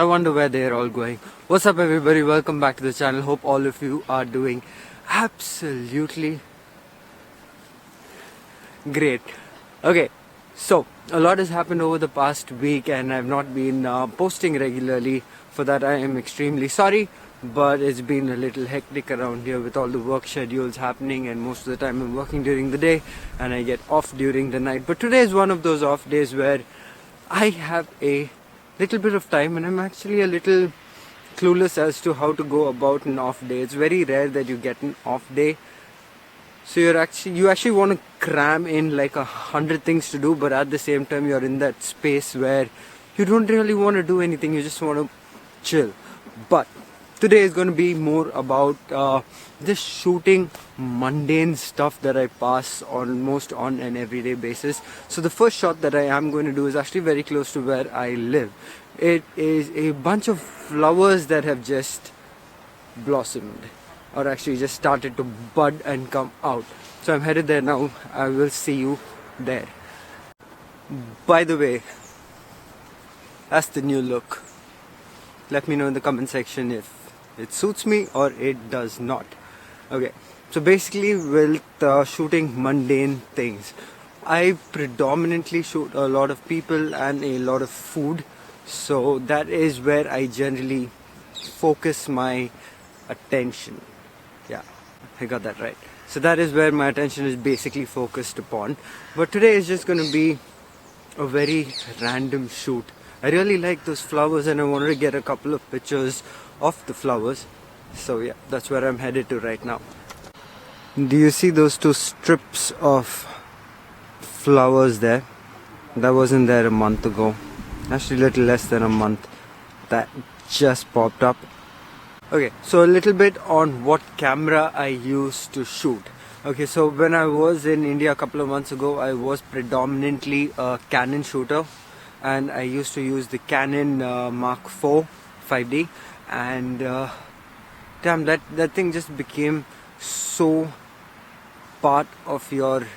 I wonder where they're all going. What's up everybody, welcome back to the channel. Hope all of you are doing absolutely great. Okay, so a lot has happened over the past week and I've not been posting regularly. For that I am extremely sorry, but it's been a little hectic around here with all the work schedules happening, and most of the time I'm working during the day and I get off during the night. But today is one of those off days where I have a little bit of time and I'm actually a little clueless as to how to go about an off day. It's very rare that you get an off day, so you actually want to cram in like 100 things to do, but at the same time you're in that space where you don't really want to do anything, you just want to chill. But today is going to be more about just shooting mundane stuff that I pass almost on an everyday basis. So the first shot that I am going to do is actually very close to where I live. It is a bunch of flowers that have just blossomed, or actually just started to bud and come out. So I'm headed there now. I will see you there. By the way, that's the new look. Let me know in the comment section if it suits me or it does not. Okay, so basically with shooting mundane things, I predominantly shoot a lot of people and a lot of food, so that is where I generally focus my attention. Yeah, I got that right. So that is where my attention is basically focused upon. But today is just going to be a very random shoot. I really like those flowers and I wanted to get a couple of pictures of the flowers. So yeah, that's where I'm headed to right now. Do you see those two strips of flowers there? That wasn't there a month ago. Actually a little less than a month. That just popped up. Okay, so a little bit on what camera I use to shoot. Okay, so when I was in India a couple of months ago, I was predominantly a Canon shooter. And I used to use the Canon Mark IV 5D, and damn, that thing just became so part of your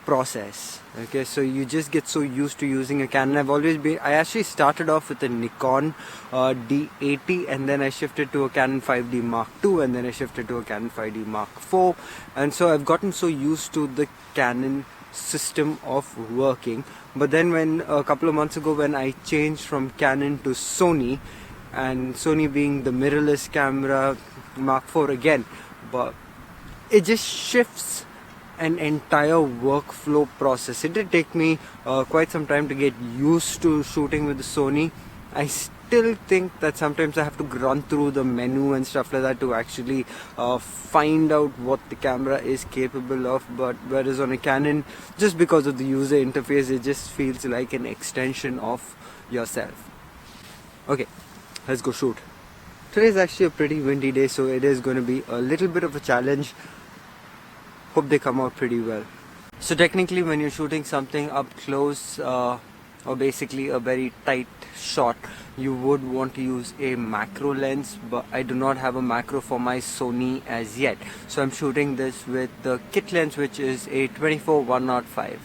process. Okay, so you just get so used to using a Canon. I actually started off with a Nikon D80, and then I shifted to a Canon 5D Mark II, and then I shifted to a Canon 5D Mark IV, and so I've gotten so used to the Canon system of working. But then when a couple of months ago when I changed from Canon to Sony, and Sony being the mirrorless camera, Mark IV again, but it just shifts an entire workflow process. It did take me quite some time to get used to shooting with the Sony. I still think that sometimes I have to run through the menu and stuff like that to actually find out what the camera is capable of. But whereas on a Canon, just because of the user interface, it just feels like an extension of yourself. Okay, let's go shoot. Today is actually a pretty windy day, so it is going to be a little bit of a challenge. Hope they come out pretty well. So technically when you're shooting something up close, or basically a very tight shot, you would want to use a macro lens, but I do not have a macro for my Sony as yet, so I'm shooting this with the kit lens, which is a 24-105.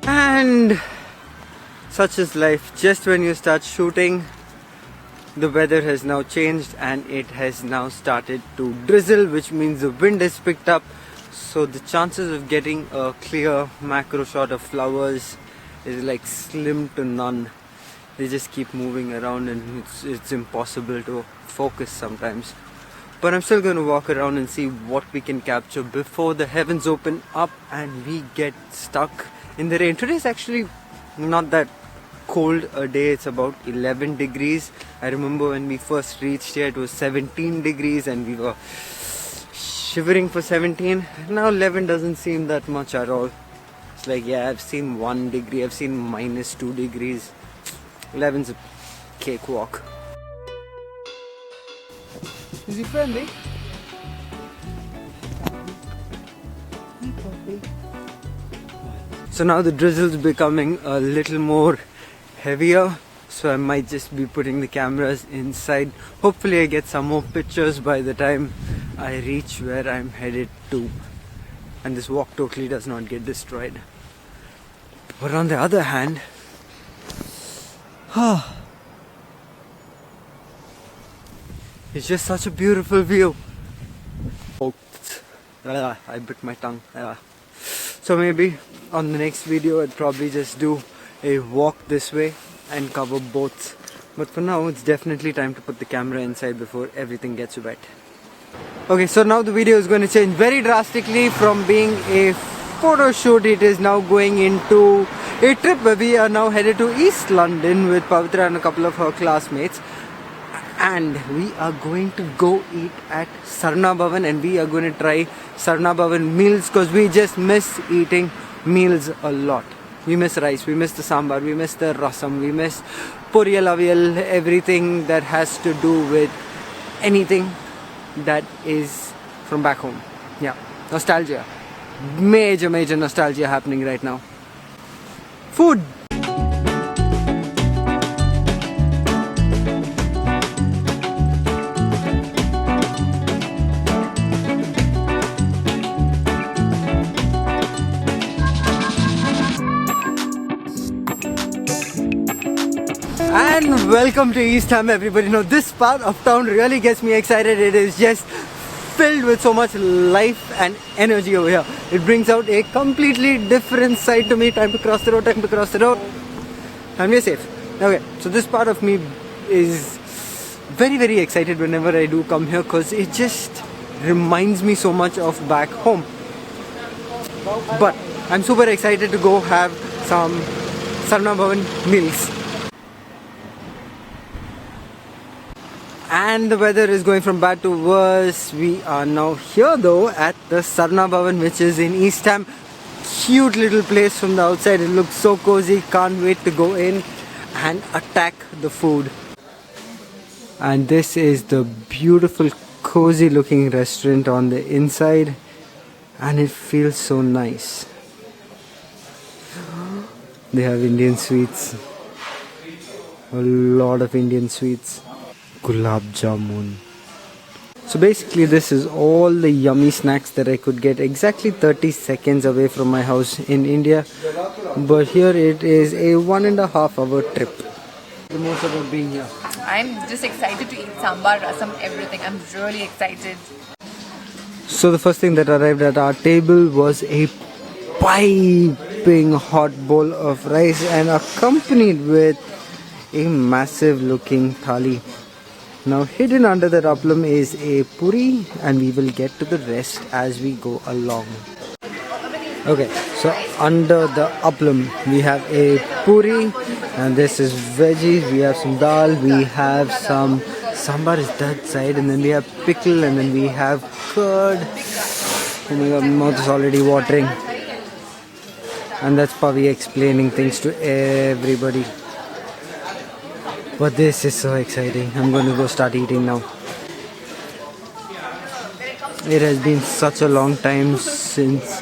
And such is life. Just when you start shooting, the weather has now changed and it has now started to drizzle, which means the wind has picked up. So the chances of getting a clear macro shot of flowers is like slim to none. They just keep moving around and it's impossible to focus sometimes. But I'm still going to walk around and see what we can capture before the heavens open up and we get stuck in the rain. Today is actually not that cold a day. It's about 11 degrees. I remember when we first reached here it was 17 degrees and we were shivering for 17. Now 11 doesn't seem that much at all. It's like, yeah, I've seen 1 degree, I've seen -2 degrees. 11's a cakewalk. Is he friendly? So now the drizzle's becoming a little more heavier, so I might just be putting the cameras inside. Hopefully I get some more pictures by the time I reach where I'm headed to. and this walk totally does not get destroyed. But on the other hand, it's just such a beautiful view. I bit my tongue. So maybe on the next video I'd probably just do a walk this way and cover both. But for now it's definitely time to put the camera inside before everything gets wet. Okay, so now the video is going to change very drastically. From being a photo shoot, it is now going into a trip where we are now headed to East London with Pavitra and a couple of her classmates. And we are going to go eat at Saravana Bhavan, and we are going to try Saravana Bhavan meals because we just miss eating meals a lot. We miss rice, we miss the sambar, we miss the rasam, we miss poriyal, aviyal, everything that has to do with anything that is from back home. Yeah, nostalgia. Major nostalgia happening right now. Food. And welcome to Eastham, everybody. Now this part of town really gets me excited. It is just filled with so much life and energy over here. It brings out a completely different side to me. Time to cross the road, and we're safe. Okay, so this part of me is very excited whenever I do come here because it just reminds me so much of back home. But I'm super excited to go have some Saravana Bhavan meals. And the weather is going from bad to worse. We are now here though at the Saravana Bhavan, which is in Eastham. Cute little place from the outside. It looks so cozy. Can't wait to go in and attack the food. And this is the beautiful cozy looking restaurant on the inside, and it feels so nice. They have Indian sweets. A lot of Indian sweets. Gulab jamun. So basically this is all the yummy snacks that I could get exactly 30 seconds away from my house in India. But here it is a 1.5 hour trip. The most about being here. I'm just excited to eat sambar, rasam, everything. I'm really excited. So the first thing that arrived at our table was a piping hot bowl of rice and accompanied with a massive looking thali. Now hidden under the aplam is a puri, and we will get to the rest as we go along. Okay, so under the aplam we have a puri, and this is veggies. We have some dal, we have some sambar is that side, and then we have pickle, and then we have curd. Oh my god, my mouth is already watering. And that's Pavi explaining things to everybody. But this is so exciting. I'm going to go start eating now. It has been such a long time since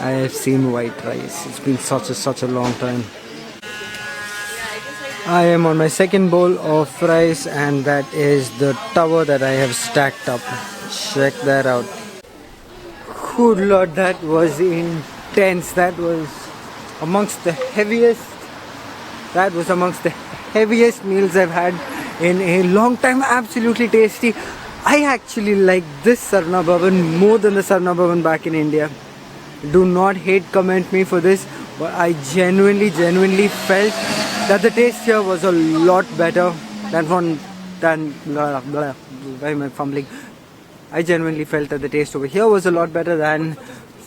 I have seen white rice. It's been such a long time. I am on my second bowl of rice, and that is the tower that I have stacked up. Check that out. Good lord, that was intense. That was amongst the heaviest meals I've had in a long time. Absolutely tasty. I actually like this Saravana Bhavan more than the Saravana Bhavan back in India. Do not hate comment me for this, but I genuinely felt that the taste here was a lot better than why am I fumbling? I genuinely felt that the taste over here was a lot better than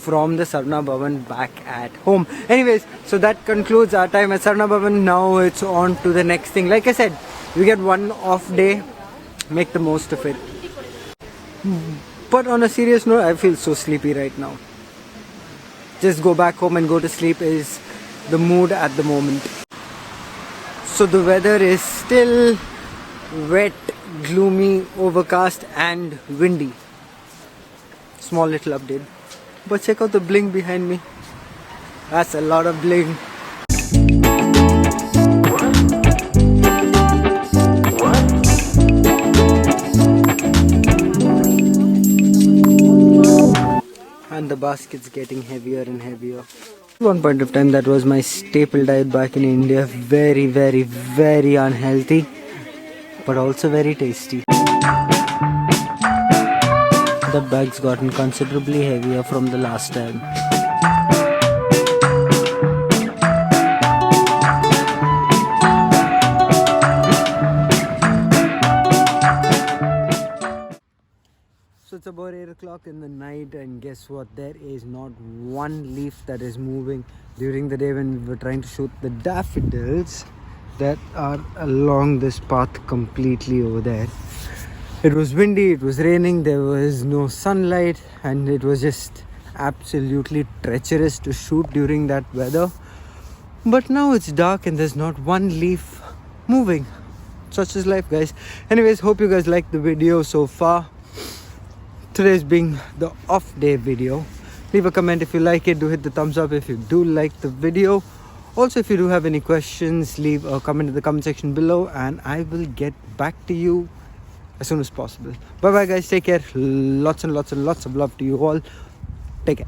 from the Saravana Bhavan back at home. Anyways, so that concludes our time at Saravana Bhavan. Now it's on to the next thing. Like I said, we get one off day, make the most of it. But on a serious note, I feel so sleepy right now. Just go back home and go to sleep is the mood at the moment. So the weather is still wet, gloomy, overcast and windy. Small little update. But check out the bling behind me. That's a lot of bling. And the basket's getting heavier and heavier. At one point of time, that was my staple diet back in India. Very, very, very unhealthy, but also very tasty. That bag's gotten considerably heavier from the last time. So it's about 8 o'clock in the night, and guess what? There is not one leaf that is moving. During the day when we were trying to shoot the daffodils that are along this path completely over there, it was windy, it was raining, there was no sunlight, and it was just absolutely treacherous to shoot during that weather. But now it's dark and there's not one leaf moving. Such is life, guys. Anyways, hope you guys liked the video so far. Today's being the off day video. Leave a comment if you like it. Do hit the thumbs up if you do like the video. Also, if you do have any questions, leave a comment in the comment section below and I will get back to you as soon as possible. Bye bye, guys. Take care. Lots and lots and lots of love to you all. Take care.